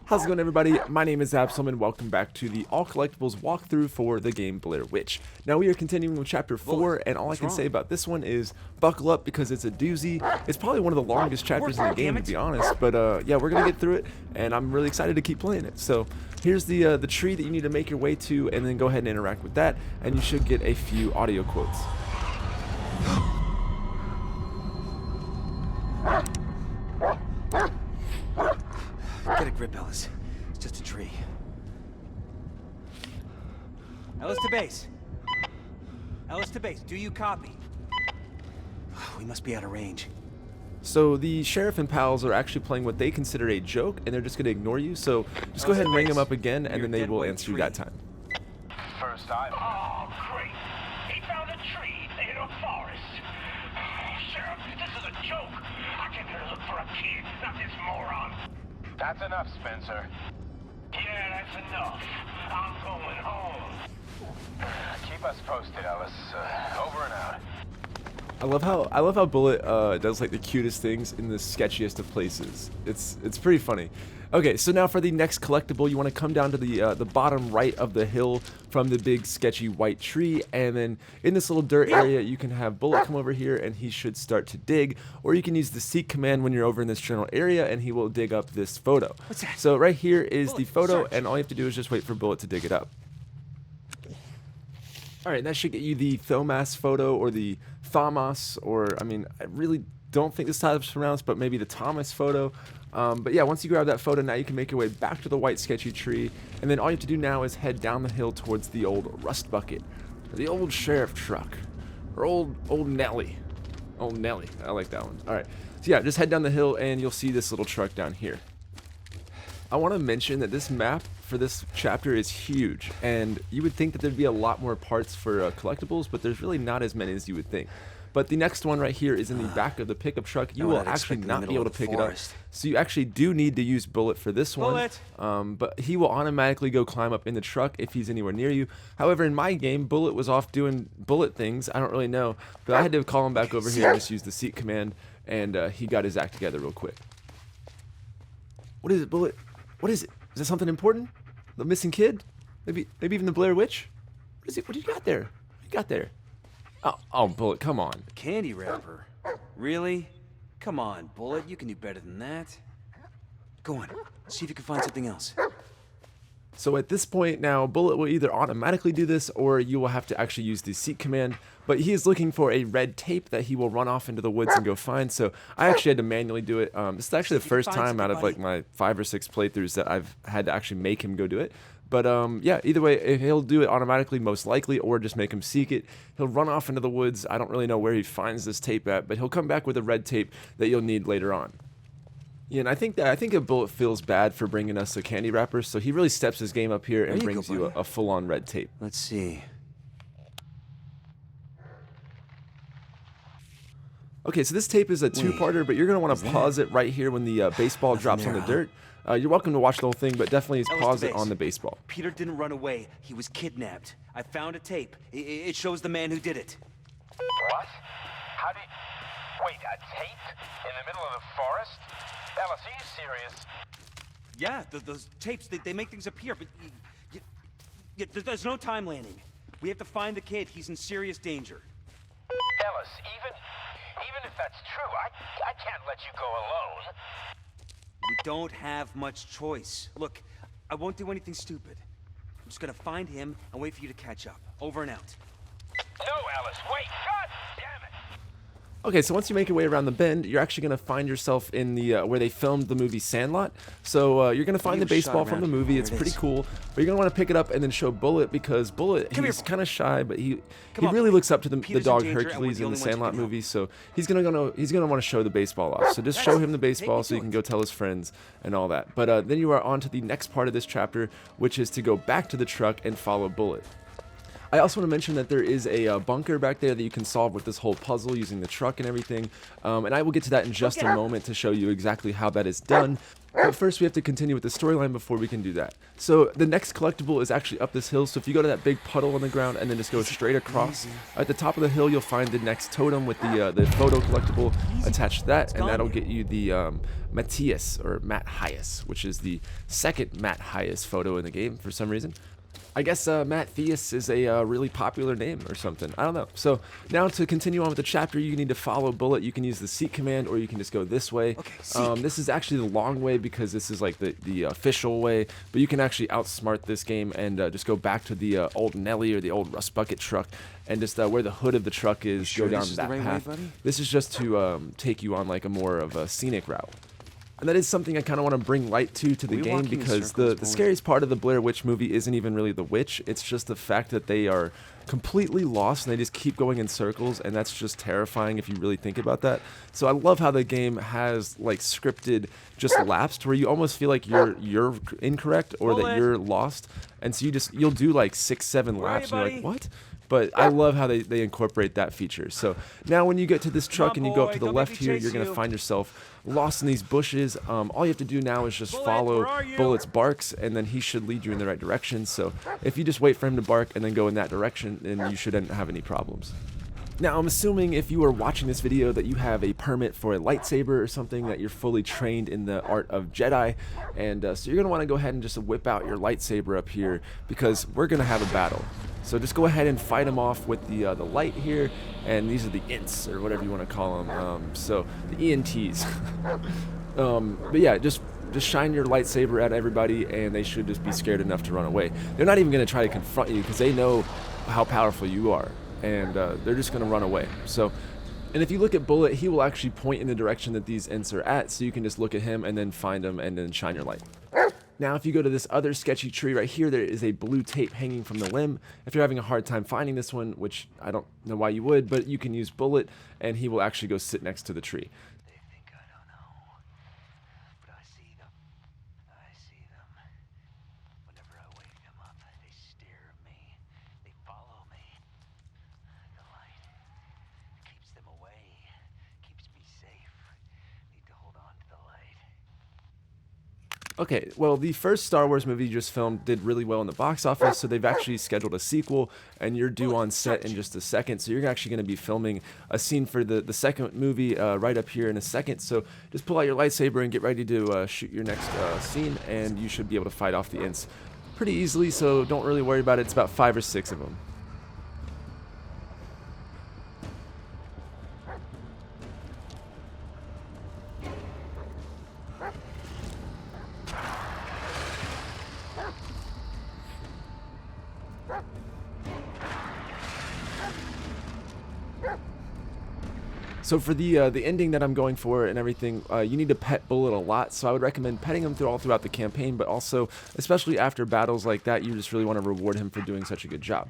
How's it going, everybody? My name is Absalom and welcome back to the All Collectibles walkthrough for the game Blair Witch. Now we are continuing with chapter 4, and all I can say about this one is buckle up because it's a doozy. It's probably one of the longest chapters in the game, to be honest, but yeah, we're gonna get through it, and I'm really excited to keep playing it. So here's the tree that you need to make your way to, and then go ahead and interact with that, and you should get a few audio quotes. Get a grip, Ellis. It's just a tree. Ellis to base. Ellis to base. Do you copy? We must be out of range. So the sheriff and pals are actually playing what they consider a joke, and they're just going to ignore you. So just go ahead and ring them up again, and then they will answer you that time. First time. Oh, great. He found a tree in a forest. Sheriff, this is a joke. I came here to look for a kid, not this moron. That's enough, Spencer. Yeah, that's enough. I'm going home. Keep us posted, Ellis. Over and out. I love how Bullet does like the cutest things in the sketchiest of places. It's pretty funny. Okay, so now for the next collectible, you want to come down to the bottom right of the hill from the big sketchy white tree, and then in this little dirt area you can have Bullet come over here and he should start to dig, or you can use the seek command when you're over in this general area and he will dig up this photo. What's that? So right here is the Bullet, photo, search. and all you have to do is just wait for Bullet to dig it up. Alright, that should get you the Thomas photo, or the Thomas, or, I mean, I really don't think this type is pronounced, but maybe the Thomas photo. But yeah, once you grab that photo, now you can make your way back to the white sketchy tree, and then all you have to do now is head down the hill towards the old rust bucket, or the old sheriff truck, or old Nelly. Old Nelly, I like that one. Alright, so yeah, just head down the hill and you'll see this little truck down here. I want to mention that this map for this chapter is huge, and you would think that there'd be a lot more parts for collectibles, but there's really not as many as you would think. But the next one right here is in the back of the pickup truck. You will actually not be able to pick it up, so you actually do need to use Bullet for this one. But he will automatically go climb up in the truck if he's anywhere near you. However, in my game, Bullet was off doing Bullet things. I don't really know, but I had to call him back over here and just use the seek command, and he got his act together real quick. What is it, Bullet? What is it? Is that something important? The missing kid? Maybe even the Blair Witch? What is it? What do you got there? What you got there? Oh, Bullet, come on. Candy wrapper. Really? Come on, Bullet. You can do better than that. Go on. See if you can find something else. So at this point now, Bullet will either automatically do this, or you will have to actually use the seek command. But he is looking for a red tape that he will run off into the woods and go find. So I actually had to manually do it. This is actually the first time out of like my 5 or 6 playthroughs that I've had to actually make him go do it. But yeah, either way, he'll do it automatically most likely, or just make him seek it. He'll run off into the woods. I don't really know where he finds this tape at, but he'll come back with a red tape that you'll need later on. Yeah, and I think a Bullet feels bad for bringing us a candy wrapper, so he really steps his game up here and brings you a full-on red tape. Let's see. Okay, so this tape is a two-parter, but you're going to want to pause it right here when the baseball drops on the dirt. You're welcome to watch the whole thing, but definitely pause it on the baseball. Peter didn't run away. He was kidnapped. I found a tape. It shows the man who did it. What? How do you... Wait, a tape? In the middle of the forest? Ellis, are you serious? Yeah, those tapes, they make things appear, but there's no time landing. We have to find the kid. He's in serious danger. Ellis, even if that's true, I can't let you go alone. We don't have much choice. Look, I won't do anything stupid. I'm just gonna find him and wait for you to catch up. Over and out. No, Ellis, wait! God damn it! Okay, so once you make your way around the bend, you're actually going to find yourself in the where they filmed the movie Sandlot. So you're going to find the baseball from the movie. It's pretty cool. But you're going to want to pick it up and then show Bullet, because Bullet, he's kind of shy, but he really looks up to the dog Hercules in the Sandlot movie. So he's going to want to show the baseball off. So just show him the baseball so he can go tell his friends and all that. But then you are on to the next part of this chapter, which is to go back to the truck and follow Bullet. I also want to mention that there is a bunker back there that you can solve with this whole puzzle using the truck and everything, and I will get to that in just a moment to show you exactly how that is done. But first we have to continue with the storyline before we can do that. So the next collectible is actually up this hill, so if you go to that big puddle on the ground and then just go straight across, at the top of the hill you'll find the next totem with the photo collectible attached to that, and that'll get you the Matthias, or Matt Hyas, which is the second Matt Hyas photo in the game for some reason. I guess Matthias is a really popular name or something. I don't know. So now to continue on with the chapter, you need to follow Bullet. You can use the seek command, or you can just go this way. Okay, this is actually the long way because this is like the official way. But you can actually outsmart this game and just go back to the old Nelly or the old Rust Bucket truck, and just where the hood of the truck is, go down that path. This is just to take you on like a more of a scenic route. And that is something I kind of want to bring light to the game, because the scariest part of the Blair Witch movie isn't even really the witch. It's just the fact that they are completely lost and they just keep going in circles, and that's just terrifying if you really think about that. So I love how the game has like scripted just laps where you almost feel like you're incorrect or that you're lost, and so you'll do like 6-7 laps and you're like, what? But I love how they incorporate that feature. So now when you get to this truck and you go up to the left here, you're going to find yourself lost in these bushes. All you have to do now is just follow Bullet's barks, and then he should lead you in the right direction. So if you just wait for him to bark and then go in that direction, then you shouldn't have any problems. Now, I'm assuming if you are watching this video that you have a permit for a lightsaber or something, that you're fully trained in the art of Jedi, and so you're going to want to go ahead and just whip out your lightsaber up here, because we're going to have a battle. So just go ahead and fight them off with the light here, and these are the ints, or whatever you want to call them, so the ENTs. But yeah, just shine your lightsaber at everybody, and they should just be scared enough to run away. They're not even going to try to confront you, because they know how powerful you are, and they're just going to run away. So, and if you look at Bullet, he will actually point in the direction that these ints are at, so you can just look at him and then find them and then shine your light. Now, if you go to this other sketchy tree right here, there is a blue tape hanging from the limb. If you're having a hard time finding this one, which I don't know why you would, but you can use Bullet, and he will actually go sit next to the tree. They think I don't know, but I see them. I see them. Whenever I wake them up, they stare at me. They follow me. The light keeps them away, keeps me safe. Need to hold on to the light. Okay, well, the first Star Wars movie you just filmed did really well in the box office, so they've actually scheduled a sequel, and you're due on set in just a second. So you're actually going to be filming a scene for the second movie right up here in a second. So just pull out your lightsaber and get ready to shoot your next scene, and you should be able to fight off the ints pretty easily, so don't really worry about it. It's about 5 or 6 of them. So for the ending that I'm going for and everything, you need to pet Bullet a lot. So I would recommend petting him all throughout the campaign, but also, especially after battles like that, you just really want to reward him for doing such a good job.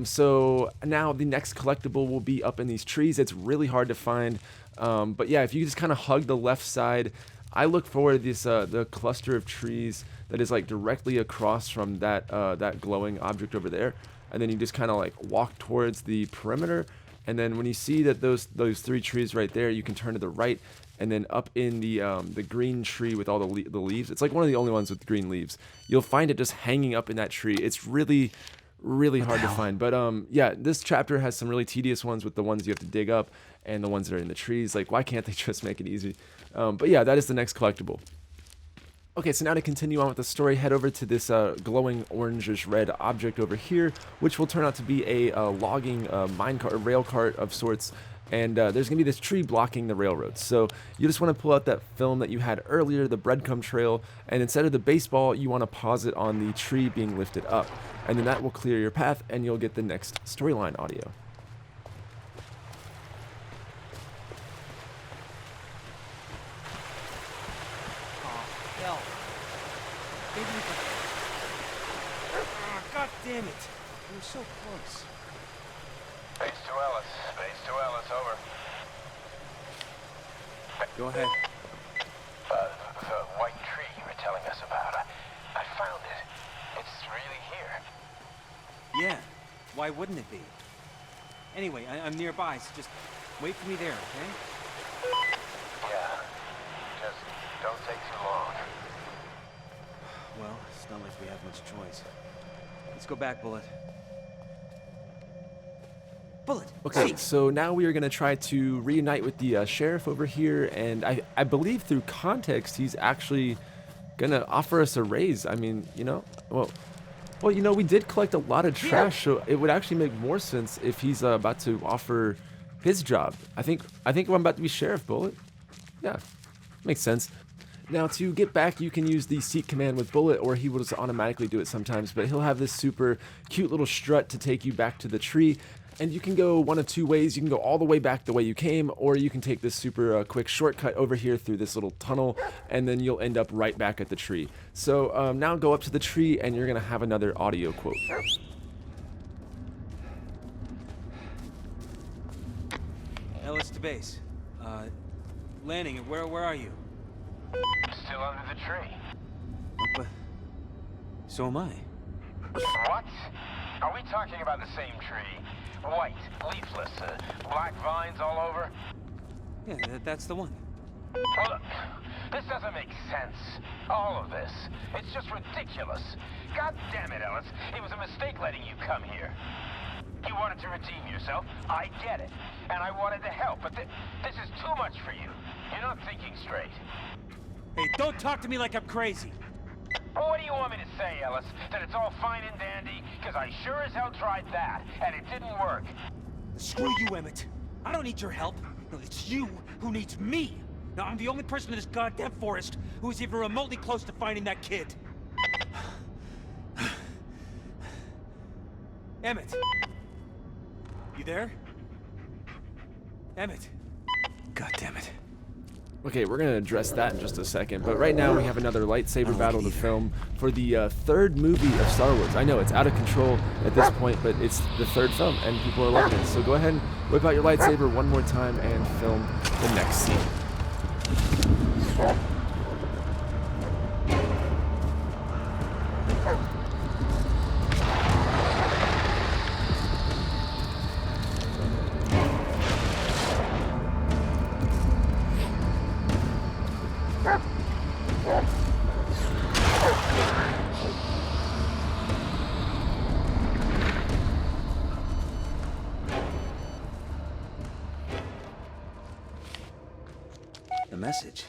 So now the next collectible will be up in these trees. It's really hard to find, but yeah, if you just kind of hug the left side, I look for this the cluster of trees that is like directly across from that that glowing object over there, and then you just kind of like walk towards the perimeter. And then when you see that those 3 trees right there, you can turn to the right, and then up in the green tree with all the leaves. It's like one of the only ones with green leaves. You'll find it just hanging up in that tree. It's really hard to find. But yeah, this chapter has some really tedious ones with the ones you have to dig up and the ones that are in the trees. Like, why can't they just make it easy? But yeah, that is the next collectible. Okay, so now to continue on with the story, head over to this glowing orangish red object over here, which will turn out to be a logging minecart, or rail cart of sorts, and there's going to be this tree blocking the railroad. So you just want to pull out that film that you had earlier, the breadcrumb trail, and instead of the baseball, you want to pause it on the tree being lifted up, and then that will clear your path, and you'll get the next storyline audio. God damn it. We were so close. Base to Ellis, over. Go ahead. The white tree you were telling us about, I found it. It's really here. Yeah. Why wouldn't it be? Anyway, I'm nearby, so just wait for me there, okay? Yeah. Just don't take too long. Well, it's not like we have much choice. Let's go back, Bullet. Bullet! Okay, Seek. so now we are going to try to reunite with the sheriff over here, and I believe through context he's actually going to offer us a raise. I mean, you know, well, you know, we did collect a lot of trash, so it would actually make more sense if he's about to offer his job. I think I'm about to be sheriff, Bullet. Yeah, makes sense. Now, to get back, you can use the seek command with Bullet, or he will just automatically do it sometimes, but he'll have this super cute little strut to take you back to the tree. And you can go one of two ways. You can go all the way back the way you came, or you can take this super quick shortcut over here through this little tunnel, and then you'll end up right back at the tree. So now go up to the tree, and you're going to have another audio quote. Ellis to base. Landing, where are you? Still under the tree. But so am I. What? Are we talking about the same tree? White, leafless, black vines all over? Yeah, that's the one. Well, look, this doesn't make sense. All of this. It's just ridiculous. God damn it, Ellis. It was a mistake letting you come here. You wanted to redeem yourself. I get it. And I wanted to help, but this is too much for you. You're not thinking straight. Hey, don't talk to me like I'm crazy. Well, what do you want me to say, Ellis? That it's all fine and dandy? Because I sure as hell tried that, and it didn't work. Screw you, Emmett. I don't need your help. No, it's you who needs me. Now, I'm the only person in this goddamn forest who is even remotely close to finding that kid. Emmett. You there? Emmett. God damn it. Okay, we're going to address that in just a second, but right now we have another lightsaber battle to film for the third movie of Star Wars. I know it's out of control at this point, but it's the third film, and people are loving it. So go ahead and whip out your lightsaber one more time and film the next scene. The message.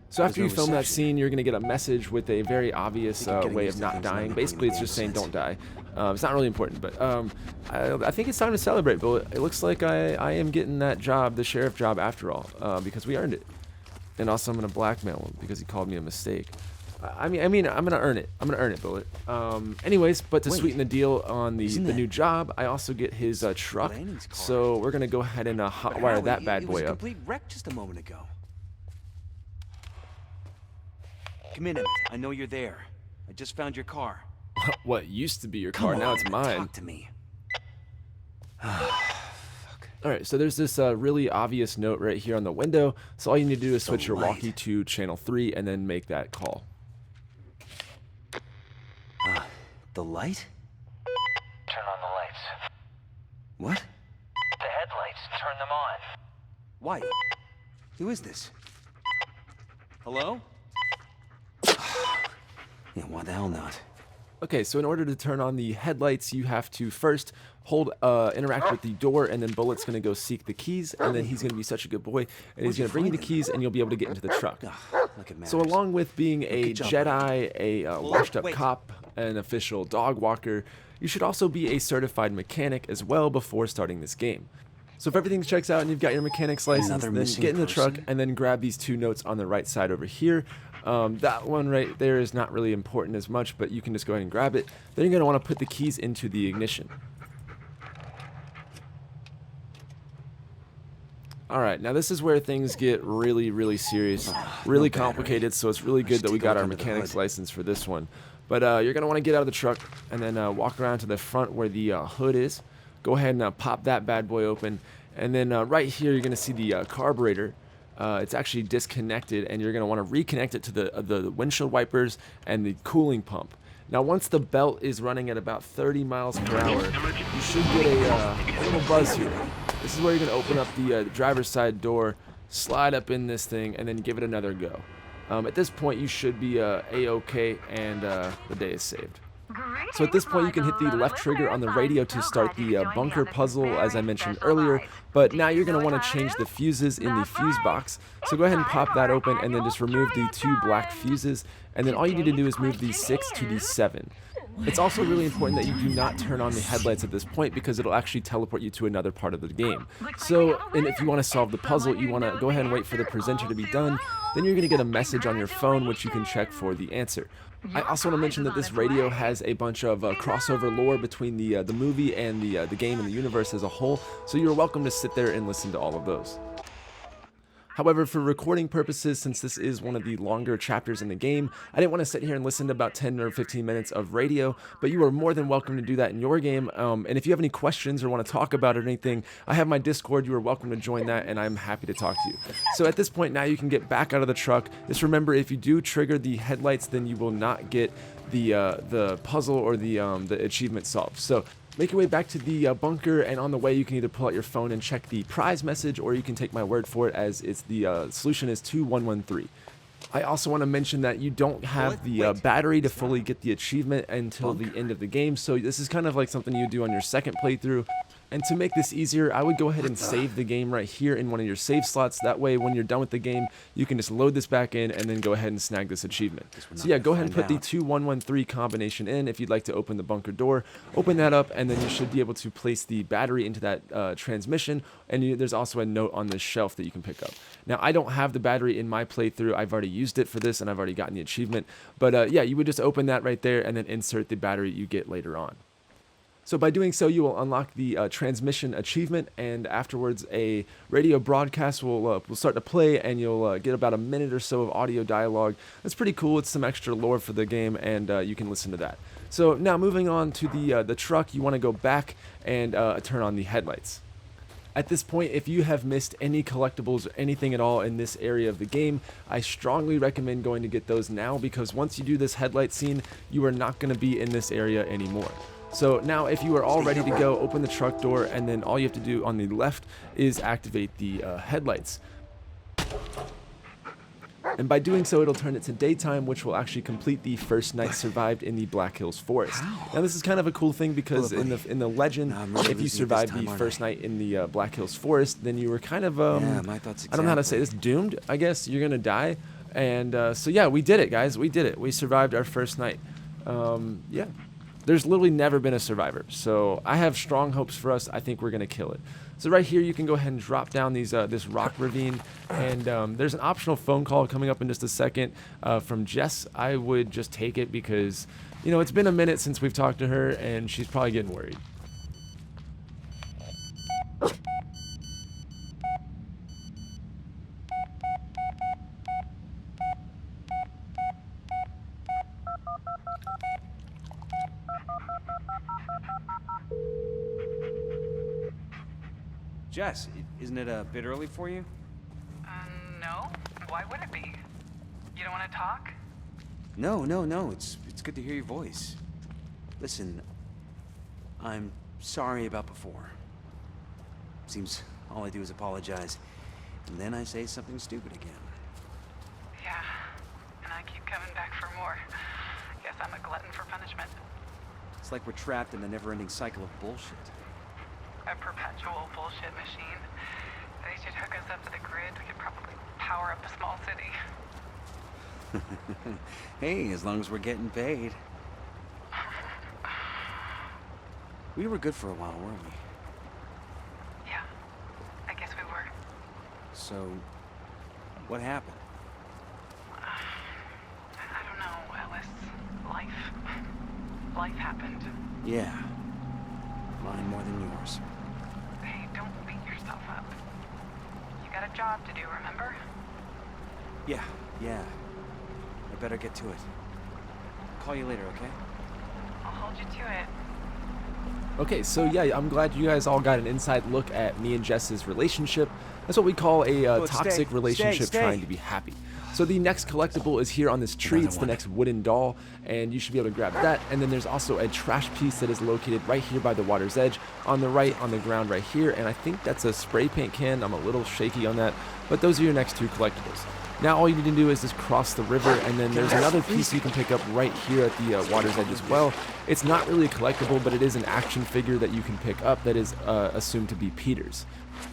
So after you no film that reception. scene, you're going to get a message with a very obvious getting way used of to not things dying. not Basically, it's making just saying sense. don't die. It's not really important, but I think it's time to celebrate, Bullet. It looks like I am getting that job, the sheriff job, after all, because we earned it. And also, I'm going to blackmail him because he called me a mistake. I mean, I'm going to earn it. I'm going to earn it, Bullet. Anyways, but to Wait, sweeten the deal on the isn't that new job, I also get his truck. Lanning's car? So we're going to go ahead and But hotwire Howie, that bad it was boy a up. complete wreck just a moment ago. Come in, Emmett. I know you're there. I just found your car. What used to be your Come car, on, now it's Emmett, mine. Talk to me. All right, so there's this really obvious note right here on the window. So all you need to do is switch your light. walkie to channel 3 and then make that call. The light? Turn on the lights. What? The headlights. Turn them on. Why? Who is this? Hello? Yeah, why the hell not? Okay, so in order to turn on the headlights, you have to first interact with the door, and then Bullet's going to go seek the keys, and then he's going to be such a good boy, and he's going to bring you the keys, and you'll be able to get into the truck. Like it So matters. along with being a Good job, Jedi, a washed-up wait. cop, an official dog walker, you should also be a certified mechanic as well before starting this game. So if everything checks out and you've got your mechanic's license, Another then missing get in the truck person? and then grab these two notes on the right side over here. That one right there is not really important as much, but you can just go ahead and grab it. Then you're going to want to put the keys into the ignition. Alright, now this is where things get really, really serious, really battery. complicated, so it's really good that we take a got look our under the mechanic's hood. license for this one. But you're going to want to get out of the truck and then walk around to the front where the hood is. Go ahead and pop that bad boy open. And then right here you're going to see the carburetor. It's actually disconnected, and you're going to want to reconnect it to the windshield wipers and the cooling pump. Now once the belt is running at about 30 miles per hour, you should get a little buzz here. This is where you're going to open up the driver's side door, slide up in this thing, and then give it another go. At this point you should be A-OK, and the day is saved. So at this point you can hit the left trigger on the radio to start the bunker puzzle, as I mentioned earlier, but now you're going to want to change the fuses in the fuse box. So go ahead and pop that open and then just remove the 2 black fuses, and then all you need to do is move the 6 to the 7. It's also really important that you do not turn on the headlights at this point because it'll actually teleport you to another part of the game. So, and if you want to solve the puzzle, you want to go ahead and wait for the presenter to be done. Then you're going to get a message on your phone which you can check for the answer. I also want to mention that this radio has a bunch of crossover lore between the movie and the game and the universe as a whole, so you're welcome to sit there and listen to all of those. However, for recording purposes, since this is one of the longer chapters in the game, I didn't want to sit here and listen to about 10 or 15 minutes of radio, but you are more than welcome to do that in your game. And if you have any questions or want to talk about it or anything, I have my Discord. You are welcome to join that, and I'm happy to talk to you. So at this point now you can get back out of the truck. Just remember, if you do trigger the headlights, then you will not get the puzzle or the achievement solved. So make your way back to the bunker, and on the way you can either pull out your phone and check the prize message, or you can take my word for it as it's the solution is 2113. I also want to mention that you don't have the battery to fully get the achievement until the end of the game, so this is kind of like something you do on your second playthrough. And to make this easier, I would go ahead and save the game right here in one of your save slots. That way, when you're done with the game, you can just load this back in and then go ahead and snag this achievement. So yeah, go ahead and put the 2113 combination in if you'd like to open the bunker door. Open that up, and then you should be able to place the battery into that transmission, and there's also a note on this shelf that you can pick up. Now, I don't have the battery in my playthrough. I've already used it for this, and I've already gotten the achievement. But yeah, you would just open that right there and then insert the battery you get later on. So by doing so, you will unlock the transmission achievement, and afterwards a radio broadcast will start to play, and you'll get about a minute or so of audio dialogue. That's pretty cool. It's some extra lore for the game, and you can listen to that. So now moving on to the truck, you want to go back and turn on the headlights. At this point, if you have missed any collectibles or anything at all in this area of the game, I strongly recommend going to get those now, because once you do this headlight scene, you are not going to be in this area anymore. So now if you are all ready to go, open the truck door, and then all you have to do on the left is activate the headlights. And by doing so, it'll turn it to daytime, which will actually complete the first night survived in the Black Hills Forest. Now this is kind of a cool thing, because in the legend, if you survived the first night in the Black Hills Forest, then you were kind of, I don't know how to say this, doomed, I guess. You're going to die. And so yeah, we did it, guys. We did it. We survived our first night. Yeah. There's literally never been a survivor, so I have strong hopes for us. I think we're gonna kill it. So right here, you can go ahead and drop down these this rock ravine, and there's an optional phone call coming up in just a second from Jess. I would just take it because, you know, it's been a minute since we've talked to her, and she's probably getting worried. Jess, isn't it a bit early for you? No. Why would it be? You don't want to talk? No. It's good to hear your voice. Listen, I'm sorry about before. Seems all I do is apologize, and then I say something stupid again. Yeah. And I keep coming back for more. Guess I'm a glutton for punishment. It's like we're trapped in a never-ending cycle of bullshit. A perpetual bullshit machine. They should hook us up to the grid. We could probably power up a small city. Hey, as long as we're getting paid. We were good for a while, weren't we? Yeah, I guess we were. So, what happened? I don't know, Ellis. Life happened. Yeah. Mine more than yours. Hey, don't beat yourself up. You got a job to do, remember? Yeah. I better get to it. I'll call you later, okay? I'll hold you to it. Okay, so yeah, I'm glad you guys all got an inside look at me and Jess's relationship. That's what we call a toxic relationship stay. trying to be happy. So the next collectible is here on this tree. It's the next wooden doll, and you should be able to grab that. And then there's also a trash piece that is located right here by the water's edge, on the right, on the ground right here. And I think that's a spray paint can. I'm a little shaky on that, but those are your next two collectibles. Now all you need to do is just cross the river, and then there's another piece you can pick up right here at the water's edge as well. It's not really a collectible, but it is an action figure that you can pick up that is assumed to be Peter's.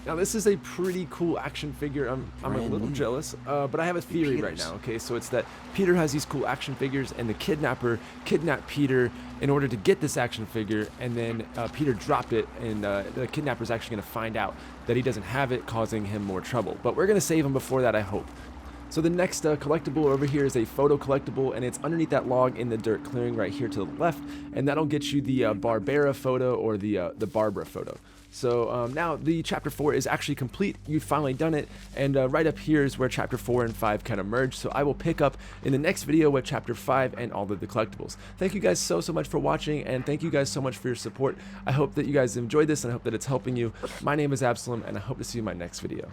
Now this is a pretty cool action figure. I'm a little jealous, but I have a theory right now, okay? So it's that Peter has these cool action figures, and the kidnapper kidnapped Peter in order to get this action figure, and then Peter dropped it, and the kidnapper's actually going to find out that he doesn't have it, causing him more trouble. But we're going to save him before that, I hope. So the next collectible over here is a photo collectible, and it's underneath that log in the dirt clearing right here to the left, and that'll get you the Barbara photo or the Barbara photo. So now the chapter 4 is actually complete. You've finally done it, and right up here is where chapter 4 and 5 kind of merge. So I will pick up in the next video with chapter 5 and all of the collectibles. Thank you guys so much for watching, and thank you guys so much for your support. I hope that you guys enjoyed this, and I hope that it's helping you. My name is Absalom, and I hope to see you in my next video.